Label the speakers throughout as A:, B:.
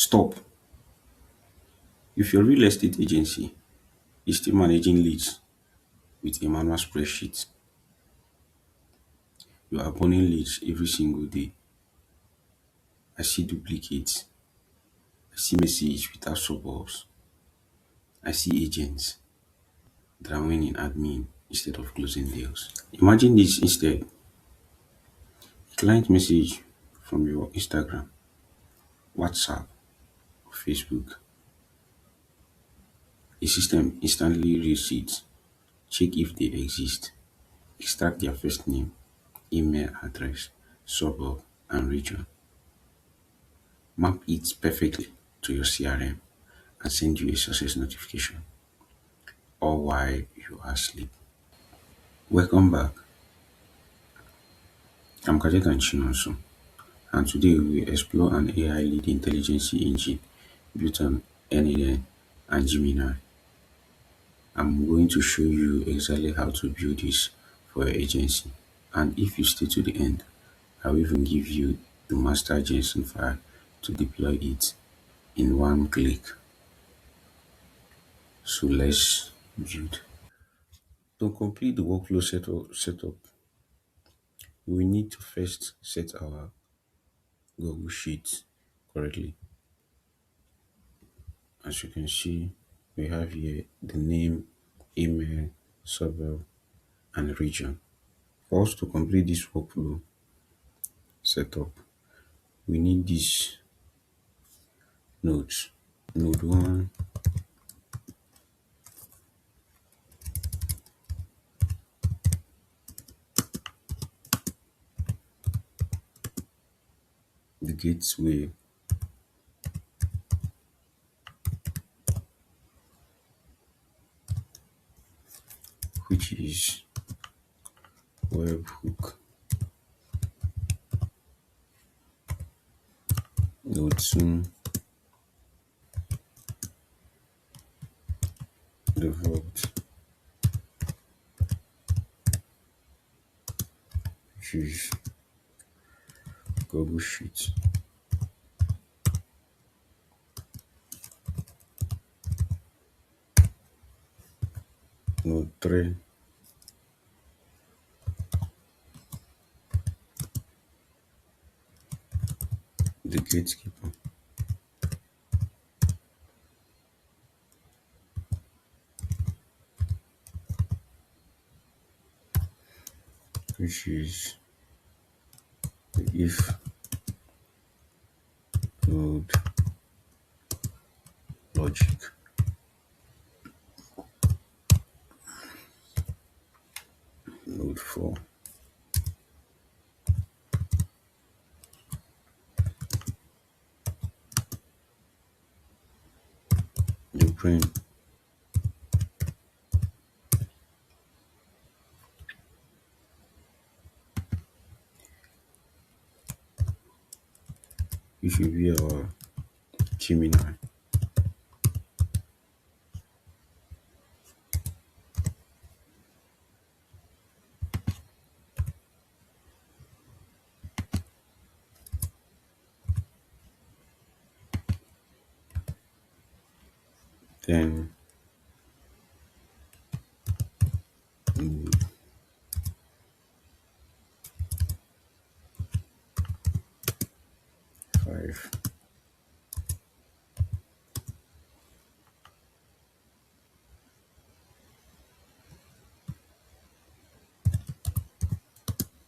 A: Stop. If your real estate agency is still managing leads with a manual spreadsheet, you are burning leads every single day. I see duplicates. I see messages without suburbs. I see agents drowning in admin instead of closing deals. Imagine this instead: a client message from your Instagram, WhatsApp, or Facebook. A system instantly reads it, check if they exist, extract their first name, email address, suburb, and region, map it perfectly to your CRM, and send you a success notification, all while you are asleep. Welcome back. I'm Kajetan Chinonso, and today we will explore an AI lead intelligence engine built on n8n and Gemini. I'm going to show you exactly how to build this for your agency. And if you stay to the end, I will even give you the master JSON file to deploy it in one click. So let's build. To complete the workflow setup, we need to first set our Google Sheet correctly. As you can see, we have here the name, email, suburb, and region. For us to complete this workflow setup, we need these nodes. Node 1, the gateway, which is Webhook. Node 2, the vault, which is Google Sheet. Node 3, the Gatekeeper. Which is the if node logic. Node 4, the brain. Which will be our Gemini. Then node 5,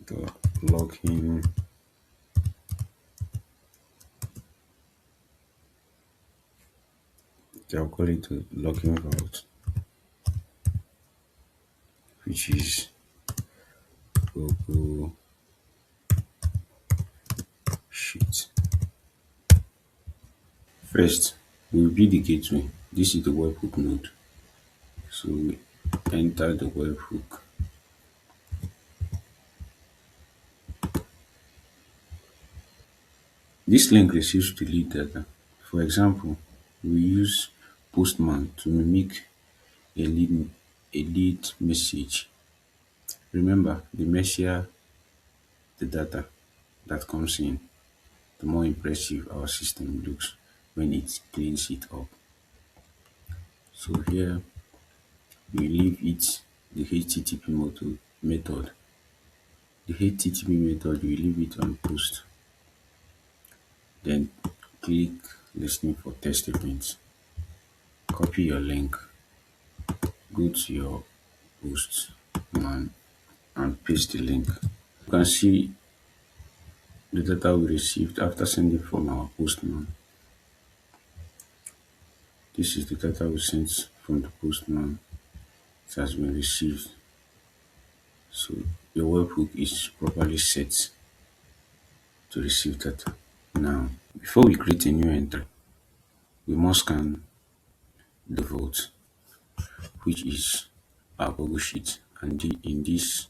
A: the login, I'll call it the login vault, which is Google Sheet. First, we will build the gateway. This is the webhook node. So we enter the webhook. This link receives the lead data. For example, we use Postman to mimic a lead message. Remember, the messier the data that comes in, the more impressive our system looks. when it cleans it up. So here we leave it the HTTP method. The HTTP method we leave it on post. Then click listening for test events. Copy your link, go to your post man and paste the link. You can see the data we received after sending from our postman. This is the data we sent from the postman. It has been received. So your webhook is properly set to receive data. Now, before we create a new entry, we must scan the vault, which is our Google Sheet. And in this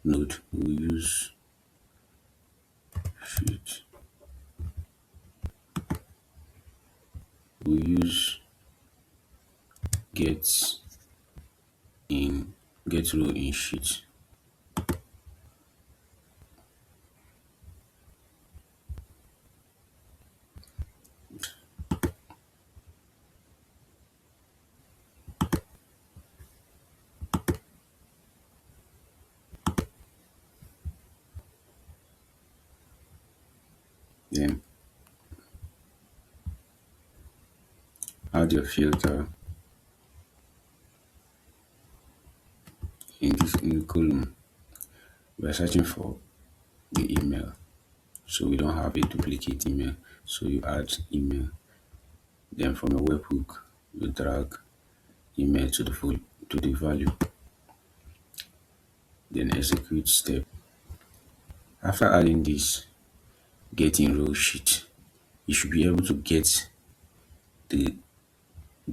A: node, we use sheet. We use get in get row in sheet. Then add your filter in the column. We are searching for the email, so we don't have a duplicate email. So you add email. Then from your webhook, you drag email to the value. Then execute step. After adding this get in row sheet, you should be able to get the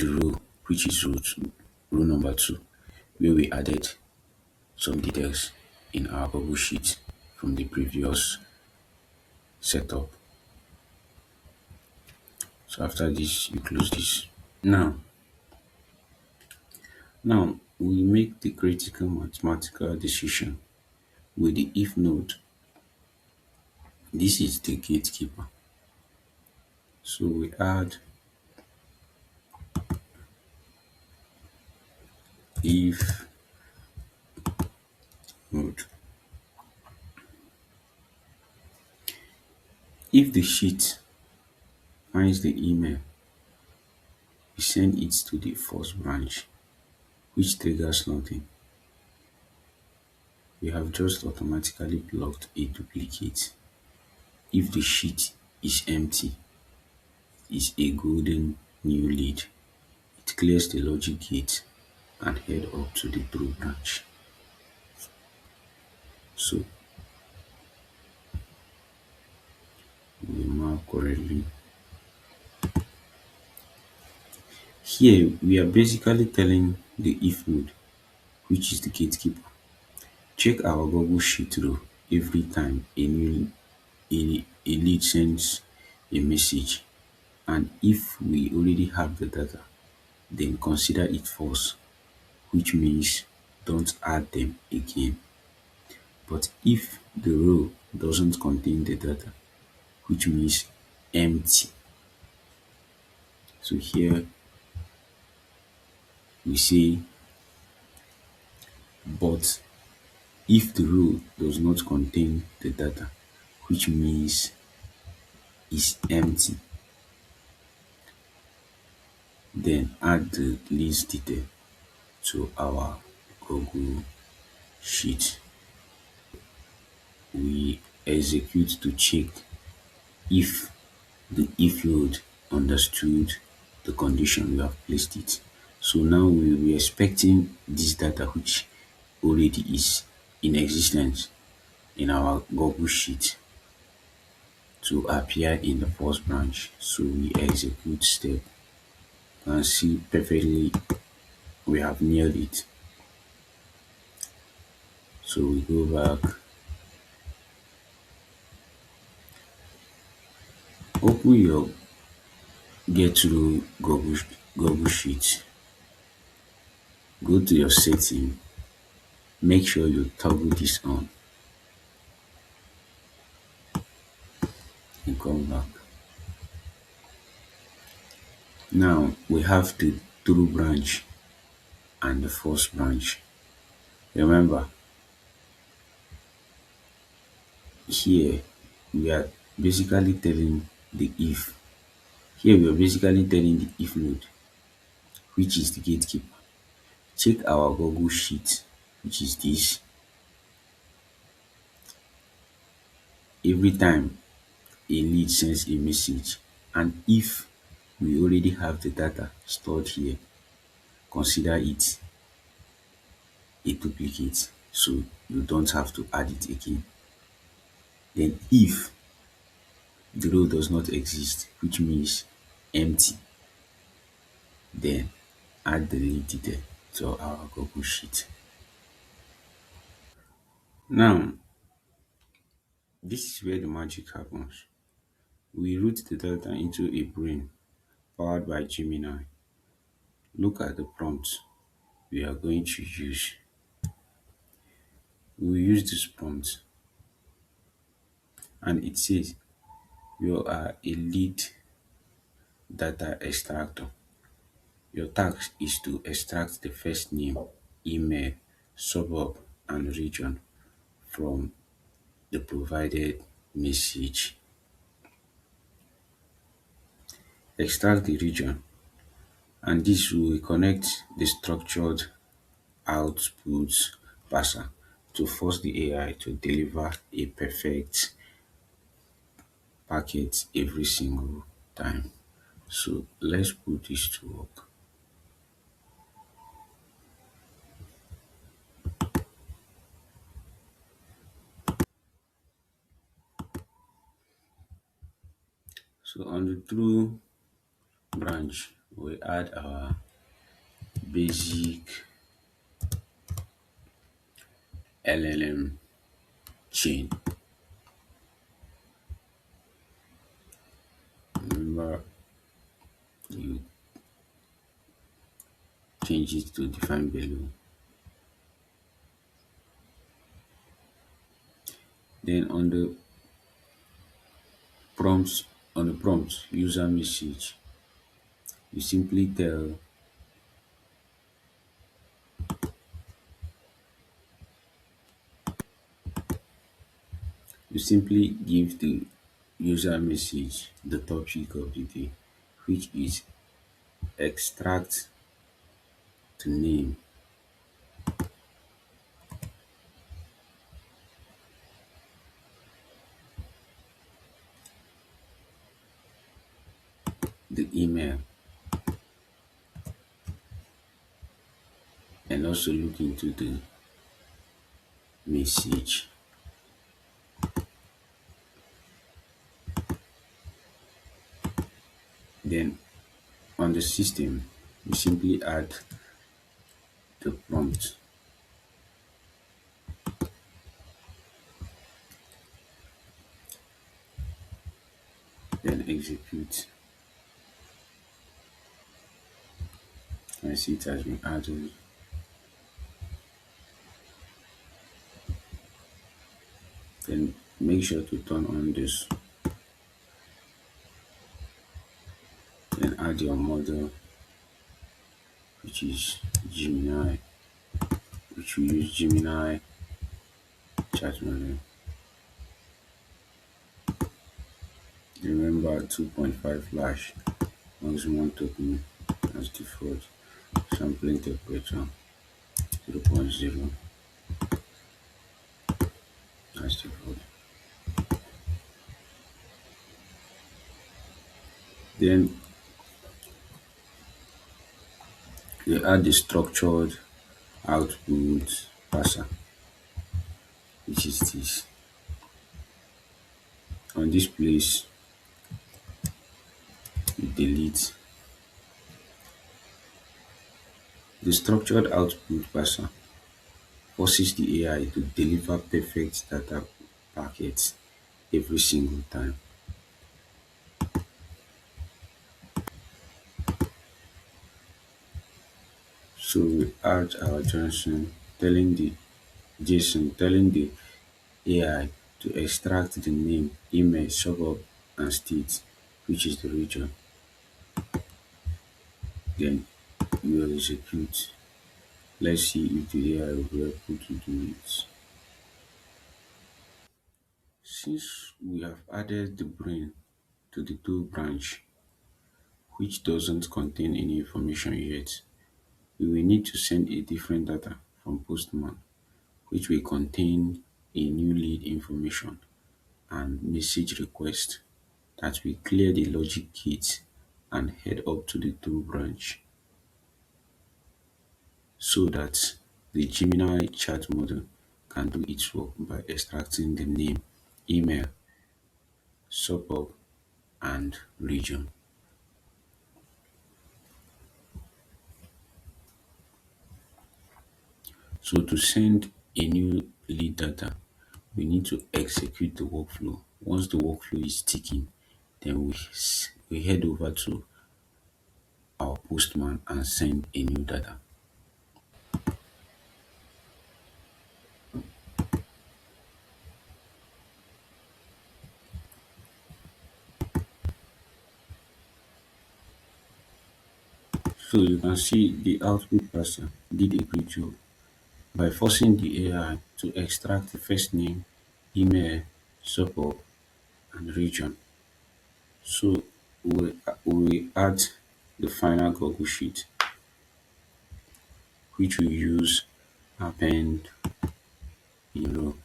A: row which is row number 2, where we added some details in our Google Sheet from the previous setup. So after this, you close this. Now we make the critical mathematical decision with the if node. This is the gatekeeper. So we add if node. If the sheet finds the email, we send it to the first branch, which triggers nothing. We have just automatically blocked a duplicate. If the sheet is empty, it's a golden new lead. It clears the logic gate and head up to the pro branch. So we mark correctly. Here we are basically telling the if node, which is the gatekeeper, check our Google Sheet row every time a lead sends a message, and if we already have the data, then consider it false, which means don't add them again. But if the row doesn't contain the data, which means empty, so here we say but if the row does not contain the data, which means is empty, then add the list detail to our Google Sheet. We execute to check if the if node understood the condition we have placed it. So now we will be expecting this data which already is in existence in our Google Sheet to appear in the first branch. So we execute step and see perfectly we have nailed it. So we go back, open your get to Google Sheet, go to your setting, make sure you toggle this on and come back. Now we have the true branch and the false branch. Remember, here we are basically telling the if. Here we are basically telling the if node, which is the gatekeeper. Check our Google sheet, which is this. Every time a lead sends a message, and if we already have the data stored here, consider it a duplicate, so you don't have to add it again. Then if the row does not exist, which means empty, then add the lead detail to our Google sheet. Now, this is where the magic happens. We route the data into a brain powered by Gemini. Look at the prompt we are going to use. We will use this prompt, and it says you are a lead data extractor. Your task is to extract the first name, email, suburb, and region from the provided message. Extract the region, and this will connect the structured output parser to force the AI to deliver a perfect packet every single time. So let's put this to work. So on the true branch, we add our basic LLM chain. Remember, you change it to define below. Then prompts on the prompt user message, you simply tell you simply give the user message the topic of the day, which is extract the name, the email, and also look into the message. Then on the system, you simply add the prompt, then execute. I see it has been added. Then make sure to turn on this. Then add your model, which is Gemini, which we use Gemini chat model. Remember 2.5 flash, maximum token as default, sampling temperature 0.0 as default. Then you add the structured output parser, which is this. On this place, you delete the structured output parser forces the AI to deliver perfect data packets every single time. So we add our JSON telling the AI to extract the name, email, suburb, and state, which is the region. Then you will execute. Let's see if the AI will be able to do it. Since we have added the brain to the tool branch, which doesn't contain any information yet, we will need to send a different data from Postman, which will contain a new lead information and message request that will clear the logic gate and head up to the tool branch so that the Gemini chat model can do its work by extracting the name, email, suburb, and region. So to send a new lead data, we need to execute the workflow. Once the workflow is ticking, then we head over to our postman and send a new data. So you can see the output person did a great job by forcing the AI to extract the first name, email, suburb, and region. So we add the final Google Sheet, which we use append below.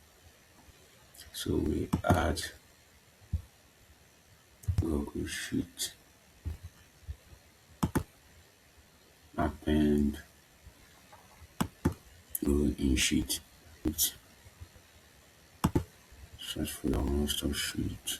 A: So we add Google Sheet, append Google in sheet, with search for your master sheet.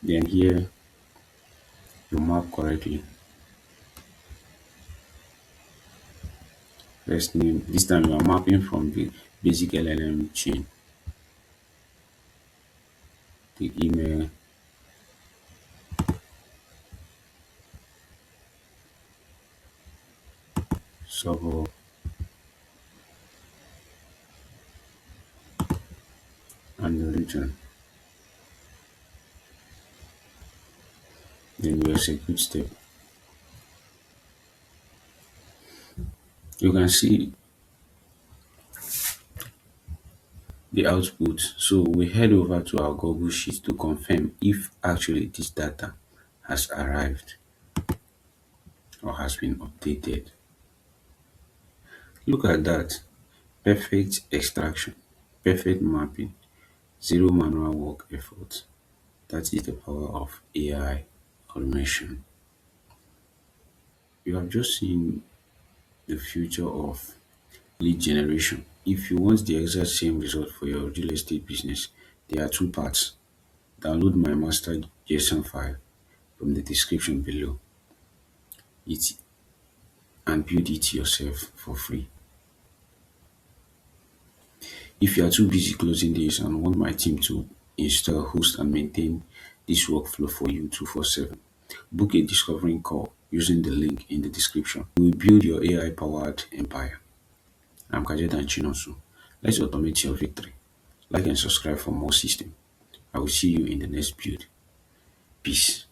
A: Then here you map correctly. First name, this time you are mapping from the basic LLM chain, the email, suburb, and the region. Then you execute step. You can see the output. So we head over to our Google Sheet to confirm if actually this data has arrived or has been updated. Look at that. Perfect extraction, perfect mapping, zero manual work effort. That is the power of AI automation. You have just seen the future of lead generation. If you want the exact same result for your real estate business, there are two parts. Download my master JSON file from the description below it and build it yourself for free. If you are too busy closing deals and want my team to install, host, and maintain this workflow for you 24/7, book a discovering call using the link in the description. We will build your AI powered empire. I'm Kajetan Chinosu. Let's automate your victory. Like and subscribe for more system. I will see you in the next build. Peace.